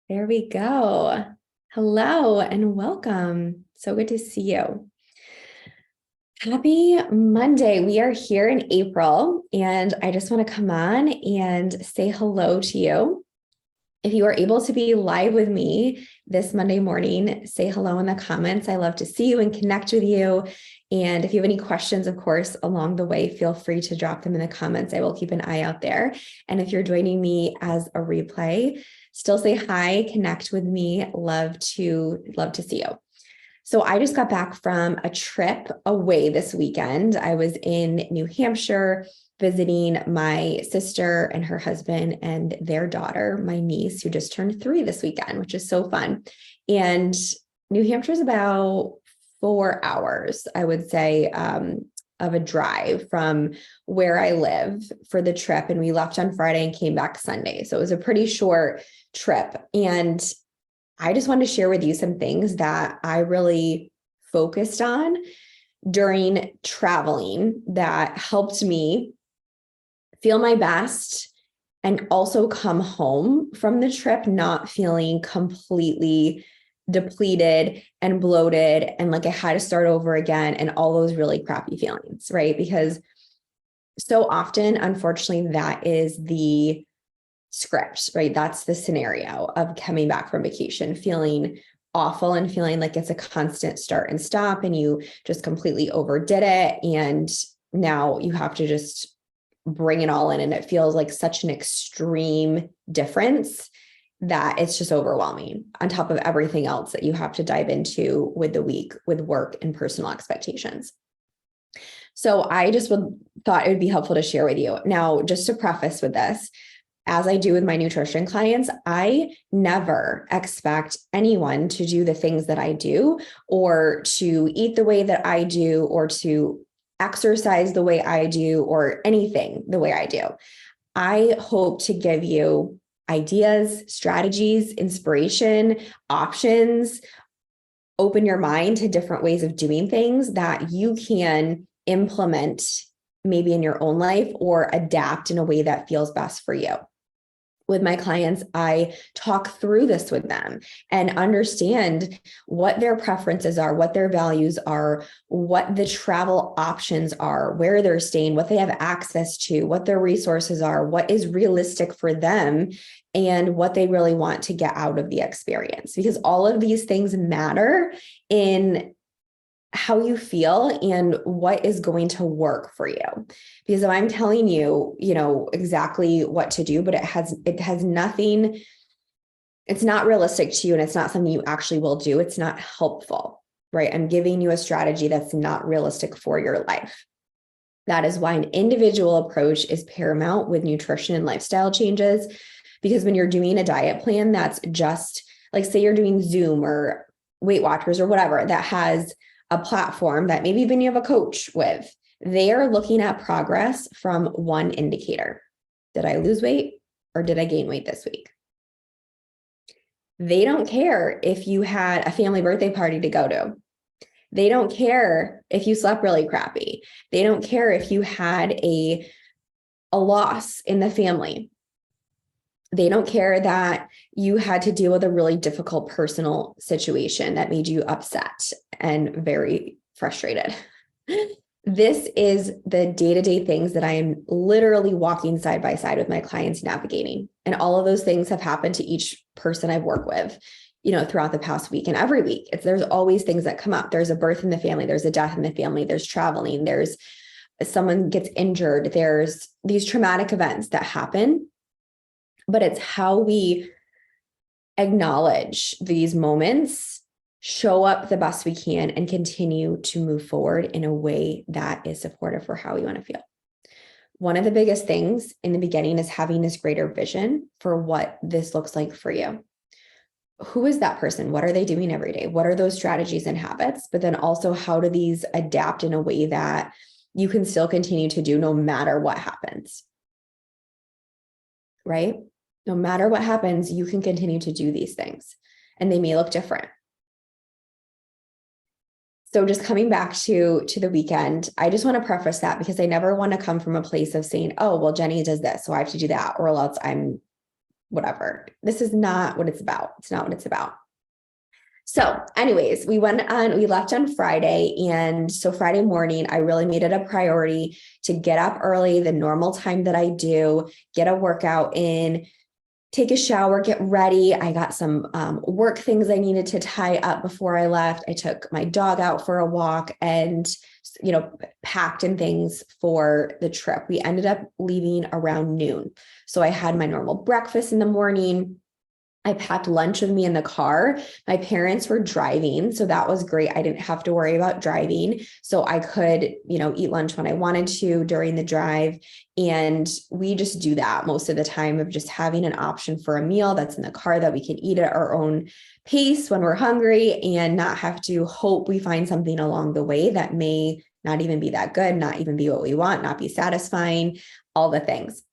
There we go. Hello and welcome. So good to see you. Happy Monday. We are here in April, and I just want to come on and say hello to you. If you are able to be live with me this Monday morning, say hello in the comments. I love to see you and connect with you. And if you have any questions, of course, along the way, feel free to drop them in the comments. I will keep an eye out there. And if you're joining me as a replay, still say hi, connect with me. Love to see you. So I just got back from a trip away this weekend. I was in New Hampshire visiting my sister and her husband and their daughter, my niece, who just turned 3 this weekend, which is so fun. And New Hampshire is about 4 hours, I would say, of a drive from where I live for the trip. And we left on Friday and came back Sunday. So it was a pretty short trip. And I just wanted to share with you some things that I really focused on during traveling that helped me feel my best and also come home from the trip not feeling completely depleted and bloated and like I had to start over again and all those really crappy feelings, right? Because so often, unfortunately, that is the script, right? That's the scenario of coming back from vacation, feeling awful and feeling like it's a constant start and stop and you just completely overdid it. And now you have to just bring it all in. And it feels like such an extreme difference that it's just overwhelming on top of everything else that you have to dive into with the week, with work and personal expectations. So I just thought it would be helpful to share with you. Now, just to preface with this, as I do with my nutrition clients, I never expect anyone to do the things that I do or to eat the way that I do or to exercise the way I do or anything the way I do. I hope to give you ideas, strategies, inspiration, options, open your mind to different ways of doing things that you can implement maybe in your own life or adapt in a way that feels best for you. With my clients, I talk through this with them and understand what their preferences are, what their values are, what the travel options are, where they're staying, what they have access to, what their resources are, what is realistic for them, and what they really want to get out of the experience. Because all of these things matter in how you feel and what is going to work for you. Because if I'm telling you, exactly what to do, but it has nothing, it's not realistic to you and it's not something you actually will do, it's not helpful, right? I'm giving you a strategy that's not realistic for your life. That is why an individual approach is paramount with nutrition and lifestyle changes. Because when you're doing a diet plan that's just like, say you're doing Zoom or Weight Watchers or whatever, that has a platform that maybe even you have a coach with, they are looking at progress from one indicator. Did I lose weight or did I gain weight this week? They don't care if you had a family birthday party to go to. They don't care if you slept really crappy. They don't care if you had a loss in the family. They don't care that you had to deal with a really difficult personal situation that made you upset and very frustrated. This is the day-to-day things that I am literally walking side by side with my clients navigating. And all of those things have happened to each person I've worked with, throughout the past week and every week. There's always things that come up. There's a birth in the family. There's a death in the family. There's traveling. There's someone gets injured. There's these traumatic events that happen. But it's how we acknowledge these moments, show up the best we can, and continue to move forward in a way that is supportive for how we want to feel. One of the biggest things in the beginning is having this greater vision for what this looks like for you. Who is that person? What are they doing every day? What are those strategies and habits? But then also, how do these adapt in a way that you can still continue to do no matter what happens? Right? No matter what happens, you can continue to do these things and they may look different. So just coming back to the weekend, I just want to preface that because I never want to come from a place of saying, oh, well, Jenny does this, so I have to do that, or else I'm whatever. This is not what it's about. It's not what it's about. So anyways, we left on Friday. And so Friday morning, I really made it a priority to get up early, the normal time that I do, get a workout in, take a shower, get ready. I got some work things I needed to tie up before I left. I took my dog out for a walk and, packed in things for the trip. We ended up leaving around noon. So I had my normal breakfast in the morning. I packed lunch with me in the car. My parents were driving, so that was great. I didn't have to worry about driving. So I could, eat lunch when I wanted to during the drive. And we just do that most of the time, of just having an option for a meal that's in the car that we can eat at our own pace when we're hungry and not have to hope we find something along the way that may not even be that good, not even be what we want, not be satisfying, all the things.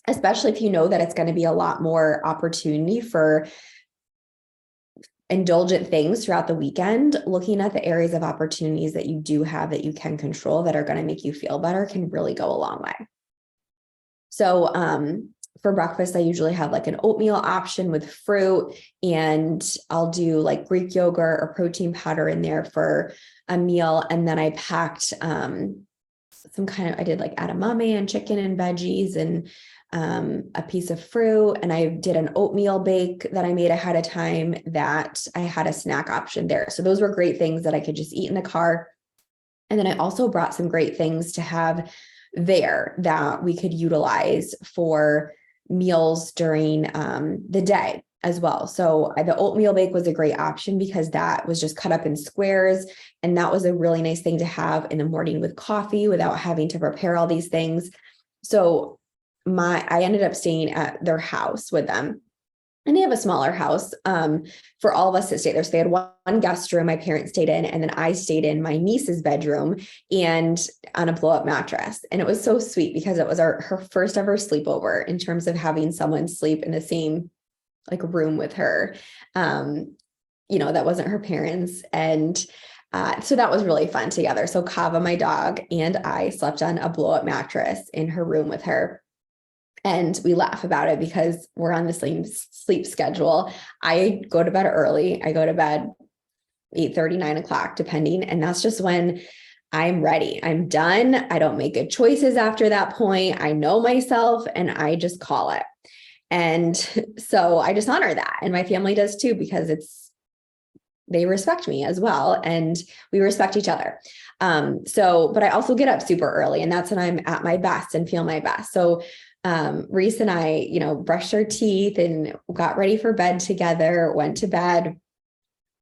Especially if you know that it's going to be a lot more opportunity for indulgent things throughout the weekend. Looking at the areas of opportunities that you do have that you can control that are going to make you feel better can really go a long way. So for breakfast, I usually have like an oatmeal option with fruit, and I'll do like Greek yogurt or protein powder in there for a meal. And then I packed I did like edamame and chicken and veggies and a piece of fruit. And I did an oatmeal bake that I made ahead of time that I had a snack option there. So those were great things that I could just eat in the car. And then I also brought some great things to have there that we could utilize for meals during the day as well. So the oatmeal bake was a great option because that was just cut up in squares. And that was a really nice thing to have in the morning with coffee without having to prepare all these things. So I ended up staying at their house with them. And they have a smaller house for all of us to stay there. So they had one guest room my parents stayed in, and then I stayed in my niece's bedroom and on a blow-up mattress. And it was so sweet because it was her first ever sleepover in terms of having someone sleep in the same room with her, that wasn't her parents. And so that was really fun together. So Kava, my dog, and I slept on a blow-up mattress in her room with her. And we laugh about it because we're on the same sleep schedule. I go to bed early. I go to bed 8:30, 9 o'clock, depending. And that's just when I'm ready. I'm done. I don't make good choices after that point. I know myself and I just call it. And so I just honor that. And my family does too, because they respect me as well. And we respect each other. But I also get up super early, and that's when I'm at my best and feel my best. So Reese and I, brushed our teeth and got ready for bed together, went to bed,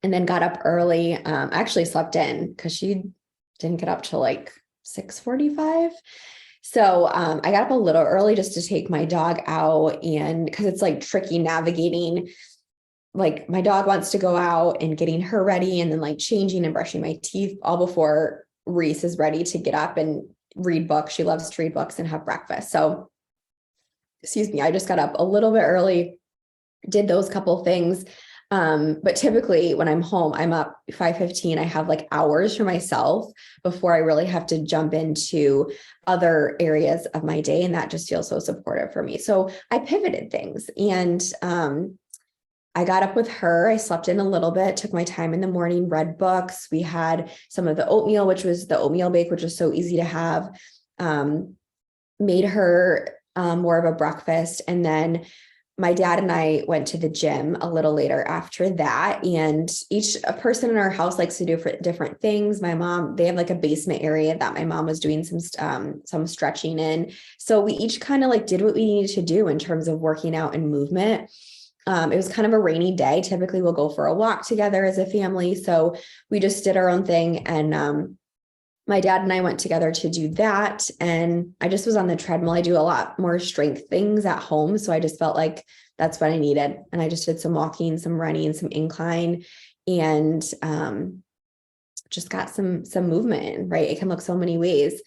and then got up early. Actually slept in because she didn't get up till like 6:45. So I got up a little early just to take my dog out, and because it's like tricky navigating, like my dog wants to go out and getting her ready and then like changing and brushing my teeth all before Reese is ready to get up and read books. She loves to read books and have breakfast. So I just got up a little bit early, did those couple things. But typically when I'm home, I'm up 5:15. I have like hours for myself before I really have to jump into other areas of my day. And that just feels so supportive for me. So I pivoted things, and I got up with her. I slept in a little bit, took my time in the morning, read books. We had some of the oatmeal, which was the oatmeal bake, which was so easy to have, made her more of a breakfast. And then my dad and I went to the gym a little later after that. And a person in our house likes to do different things. My mom, they have like a basement area that my mom was doing some stretching in. So we each kind of like did what we needed to do in terms of working out and movement. It was kind of a rainy day. Typically we'll go for a walk together as a family. So we just did our own thing. And my dad and I went together to do that. And I just was on the treadmill. I do a lot more strength things at home. So I just felt like that's what I needed. And I just did some walking, some running, some incline, and just got some movement in, right? It can look so many ways.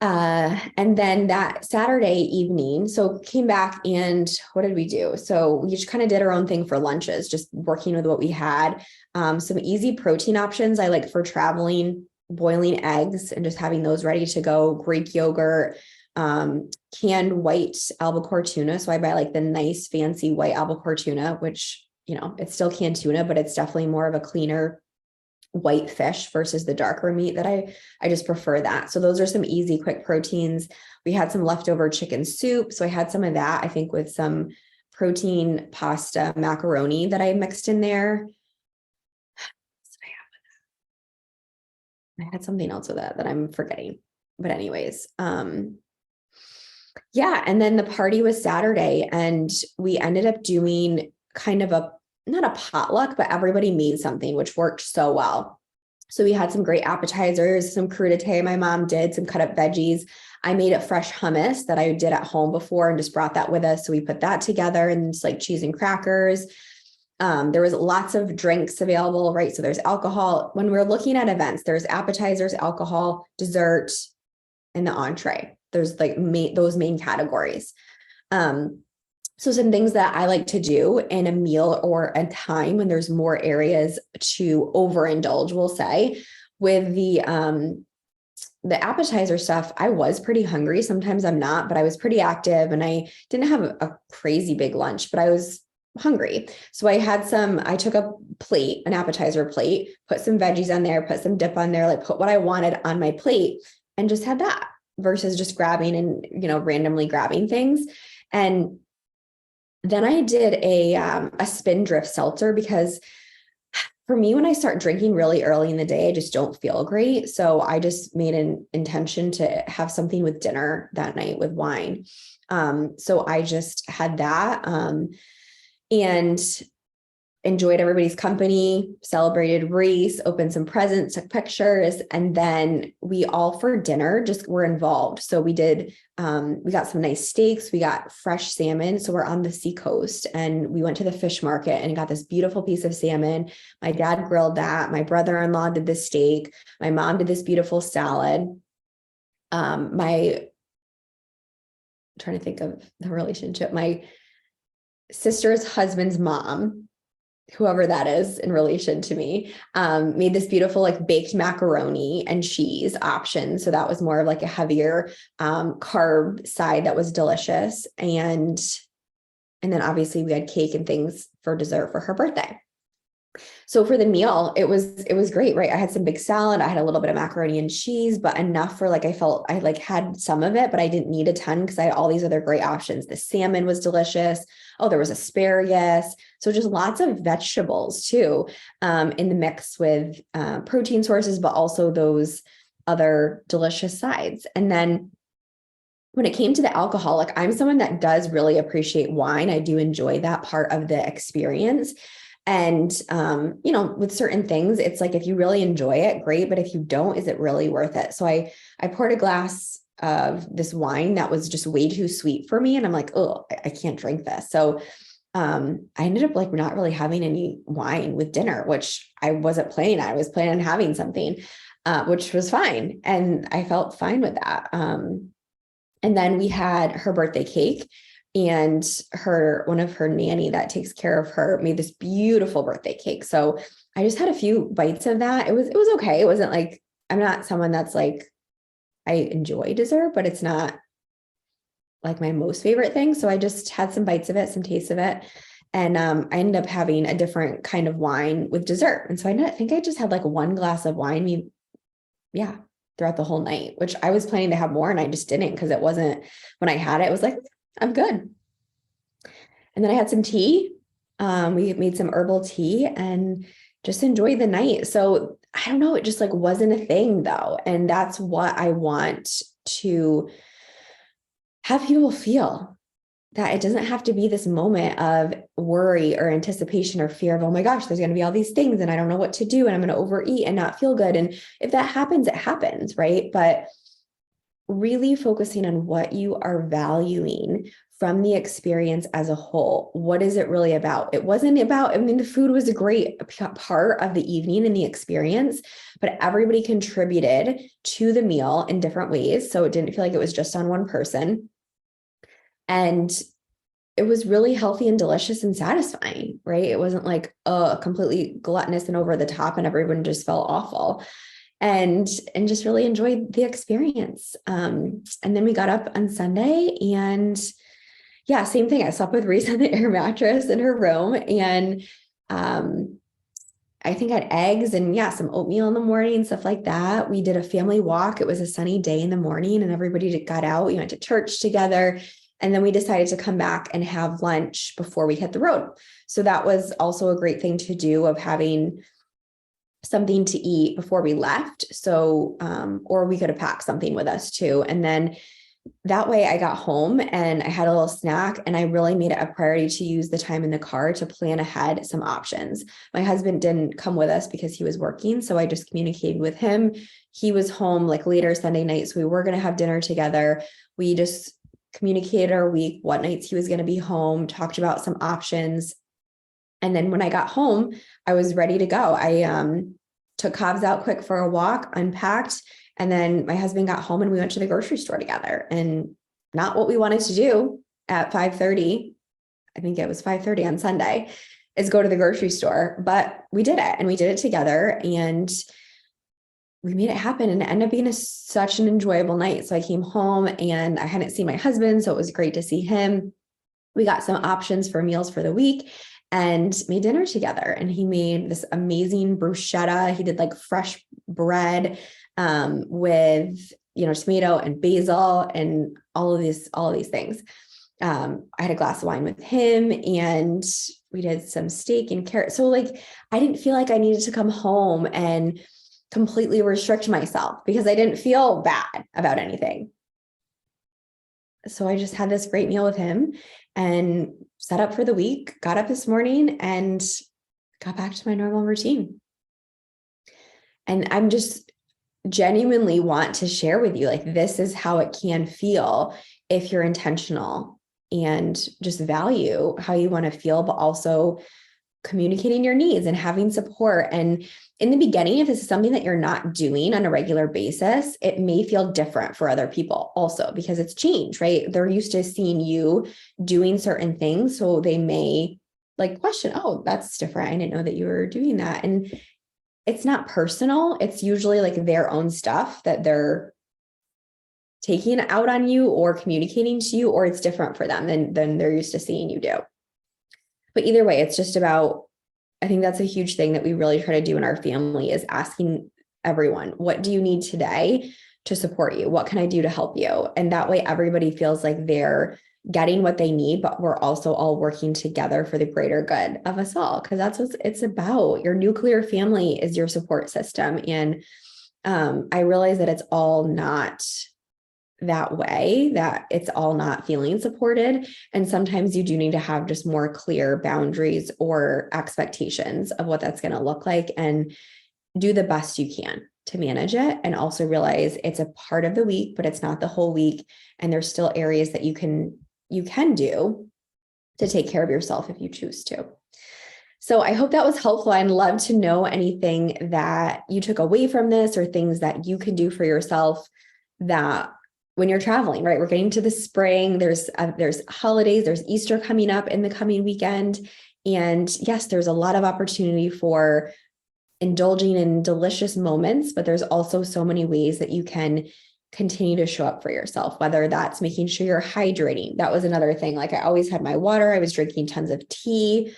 And then that Saturday evening, so came back, and what did we do? So we just kind of did our own thing for lunches, just working with what we had. Some easy protein options I like for traveling, boiling eggs and just having those ready to go, Greek yogurt, canned white albacore tuna. So I buy like the nice fancy white albacore tuna, which, it's still canned tuna, but it's definitely more of a cleaner white fish versus the darker meat that I just prefer that. So those are some easy, quick proteins. We had some leftover chicken soup. So I had some of that, I think, with some protein pasta macaroni that I mixed in there. I had something else with that I'm forgetting. But anyways, yeah. And then the party was Saturday, and we ended up doing kind of not a potluck, but everybody made something, which worked so well. So we had some great appetizers, some crudité my mom did, some cut up veggies. I made a fresh hummus that I did at home before and just brought that with us. So we put that together, and just like cheese and crackers. There was lots of drinks available, right? So there's alcohol. When we're looking at events, there's appetizers, alcohol, dessert, and the entree. There's like those main categories. So some things that I like to do in a meal or a time when there's more areas to overindulge, we'll say, with the appetizer stuff, I was pretty hungry. Sometimes I'm not, but I was pretty active, and I didn't have a crazy big lunch, but I was hungry. So I took a plate, an appetizer plate, put some veggies on there, put some dip on there, like put what I wanted on my plate, and just had that versus just grabbing and, randomly grabbing things. And then I did a Spindrift seltzer, because for me, when I start drinking really early in the day, I just don't feel great. So I just made an intention to have something with dinner that night with wine. So I just had that and enjoyed everybody's company, celebrated Reese, opened some presents, took pictures, and then we all for dinner just were involved. So we got some nice steaks, we got fresh salmon. So we're on the seacoast, and we went to the fish market and got this beautiful piece of salmon. My dad grilled that. My brother-in-law did the steak. My mom did this beautiful salad. I'm trying to think of the relationship. My sister's husband's mom, whoever that is in relation to me, made this beautiful like baked macaroni and cheese option. So that was more of like a heavier carb side that was delicious. And then obviously we had cake and things for dessert for her birthday. So for the meal, it was great, right? I had some big salad. I had a little bit of macaroni and cheese, but enough for like, I felt I like had some of it, but I didn't need a ton because I had all these other great options. The salmon was delicious. Oh, there was asparagus. So just lots of vegetables too, in the mix with protein sources, but also those other delicious sides. And then when it came to the alcoholic, I'm someone that does really appreciate wine. I do enjoy that part of the experience. And, with certain things, it's like, if you really enjoy it, great. But if you don't, is it really worth it? So I poured a glass of this wine that was just way too sweet for me. And I'm like, oh, I can't drink this. So, I ended up like not really having any wine with dinner, which I wasn't planning. I was planning on having something, which was fine. And I felt fine with that. And then we had her birthday cake. And one of her nanny that takes care of her made this beautiful birthday cake. So I just had a few bites of that. It was okay. It wasn't like, I'm not someone that's like, I enjoy dessert, but it's not like my most favorite thing. So I just had some bites of it, some taste of it. And I ended up having a different kind of wine with dessert. And so I think I just had like one glass of wine, throughout the whole night, which I was planning to have more and I just didn't, because it wasn't, when I had it, it was like, I'm good. And then I had some tea. We made some herbal tea and just enjoyed the night. So I don't know, it just like wasn't a thing though. And that's what I want to have people feel, that it doesn't have to be this moment of worry or anticipation or fear of, oh my gosh, there's going to be all these things and I don't know what to do and I'm going to overeat and not feel good. And if that happens, it happens, right? But really focusing on what you are valuing from the experience as a whole. What is it really about? It wasn't about, the food was a great part of the evening and the experience, but everybody contributed to the meal in different ways. So it didn't feel like it was just on one person. And it was really healthy and delicious and satisfying, right? It wasn't like completely gluttonous and over the top and everyone just felt awful. and just really enjoyed the experience. And then we got up on Sunday, and yeah, same thing. I slept with Reese on the air mattress in her room, and I think I had eggs and some oatmeal in the morning and stuff like that. We did a family walk. It was a sunny day in the morning, and everybody got out. We went to church together, and then we decided to come back and have lunch before we hit the road. So that was also a great thing to do, of having something to eat before we left. So, or we could have packed something with us too. And then that way I got home and I had a little snack, and I really made it a priority to use the time in the car to plan ahead some options. My husband didn't come with us because he was working. So I just communicated with him. He was home like later Sunday night. So we were going to have dinner together. We just communicated our week, what nights he was going to be home, talked about some options. And then when I got home, I was ready to go. I took Cobbs out quick for a walk, unpacked, and then my husband got home and we went to the grocery store together. And not what we wanted to do at 5:30. I think it was 5:30 on Sunday, is go to the grocery store, but we did it, and we did it together, and we made it happen, and it ended up being such an enjoyable night. So I came home and I hadn't seen my husband, so it was great to see him. We got some options for meals for the week and made dinner together. And he made this amazing bruschetta. He did like fresh bread with, tomato and basil and all of these things. I had a glass of wine with him, and we did some steak and carrot. So like, I didn't feel like I needed to come home and completely restrict myself because I didn't feel bad about anything. So I just had this great meal with him and set up for the week, got up this morning and got back to my normal routine. And I'm just genuinely want to share with you, like, this is how it can feel if you're intentional and just value how you want to feel, but also communicating your needs and having support. And in the beginning, if this is something that you're not doing on a regular basis, it may feel different for other people also because it's change, right? They're used to seeing you doing certain things. So they may like question, oh, that's different. I didn't know that you were doing that. And it's not personal. It's usually like their own stuff that they're taking out on you or communicating to you, or it's different for them than they're used to seeing you do. But either way, it's just about, I think that's a huge thing that we really try to do in our family, is asking everyone, what do you need today to support you? What can I do to help you? And that way everybody feels like they're getting what they need, but we're also all working together for the greater good of us all. Because that's what it's about. Your nuclear family is your support system. And I realize that it's all not that way, that it's all not feeling supported. And sometimes you do need to have just more clear boundaries or expectations of what that's going to look like, and do the best you can to manage it. And also realize it's a part of the week, but it's not the whole week. And there's still areas that you can do to take care of yourself if you choose to. So I hope that was helpful. I'd love to know anything that you took away from this, or things that you can do for yourself that when you're traveling, right? We're getting to the spring. There's holidays, there's Easter coming up in the coming weekend. And yes, there's a lot of opportunity for indulging in delicious moments, but there's also so many ways that you can continue to show up for yourself, whether that's making sure you're hydrating. That was another thing. Like, I always had my water. I was drinking tons of tea.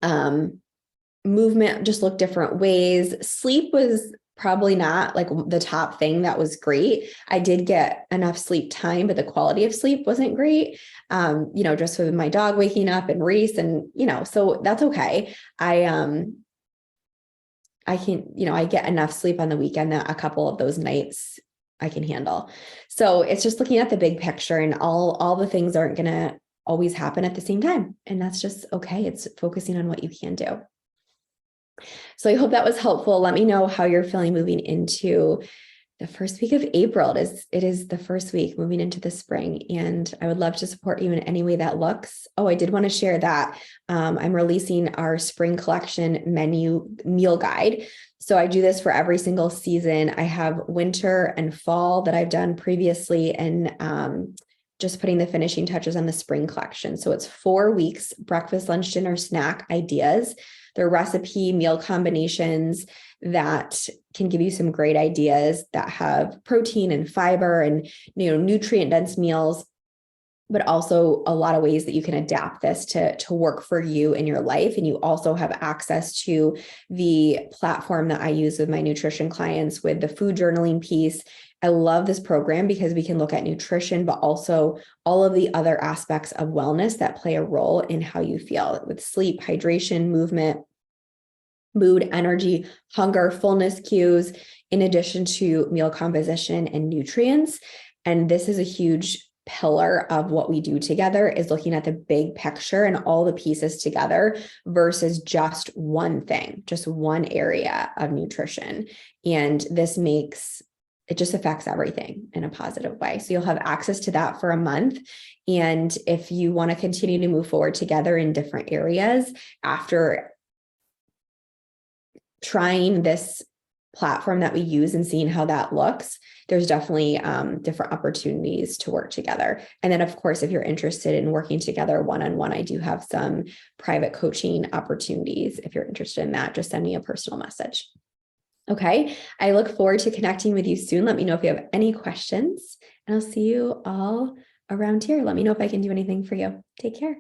Movement just looked different ways. Sleep was probably not like the top thing that was great. I did get enough sleep time, but the quality of sleep wasn't great. Just with my dog waking up and Reese, and, so that's okay. I can, I get enough sleep on the weekend that a couple of those nights I can handle. So it's just looking at the big picture, and all the things aren't going to always happen at the same time. And that's just okay. It's focusing on what you can do. So I hope that was helpful. Let me know how you're feeling moving into the first week of April. It is the first week moving into the spring, and I would love to support you in any way that looks. Oh, I did want to share that I'm releasing our spring collection menu meal guide. So I do this for every single season. I have winter and fall that I've done previously, and just putting the finishing touches on the spring collection. So it's 4 weeks, breakfast, lunch, dinner, snack ideas. They're recipe meal combinations that can give you some great ideas that have protein and fiber and, nutrient dense meals, but also a lot of ways that you can adapt this to work for you in your life. And you also have access to the platform that I use with my nutrition clients with the food journaling piece. I love this program because we can look at nutrition, but also all of the other aspects of wellness that play a role in how you feel with sleep, hydration, movement, mood, energy, hunger, fullness cues, in addition to meal composition and nutrients. And this is a huge pillar of what we do together, is looking at the big picture and all the pieces together versus just one thing, just one area of nutrition. And it just affects everything in a positive way. So you'll have access to that for a month. And if you want to continue to move forward together in different areas after trying this platform that we use and seeing how that looks, there's definitely different opportunities to work together. And then, of course, if you're interested in working together one-on-one, I do have some private coaching opportunities. If you're interested in that, just send me a personal message. Okay, I look forward to connecting with you soon. Let me know if you have any questions, and I'll see you all around here. Let me know if I can do anything for you. Take care.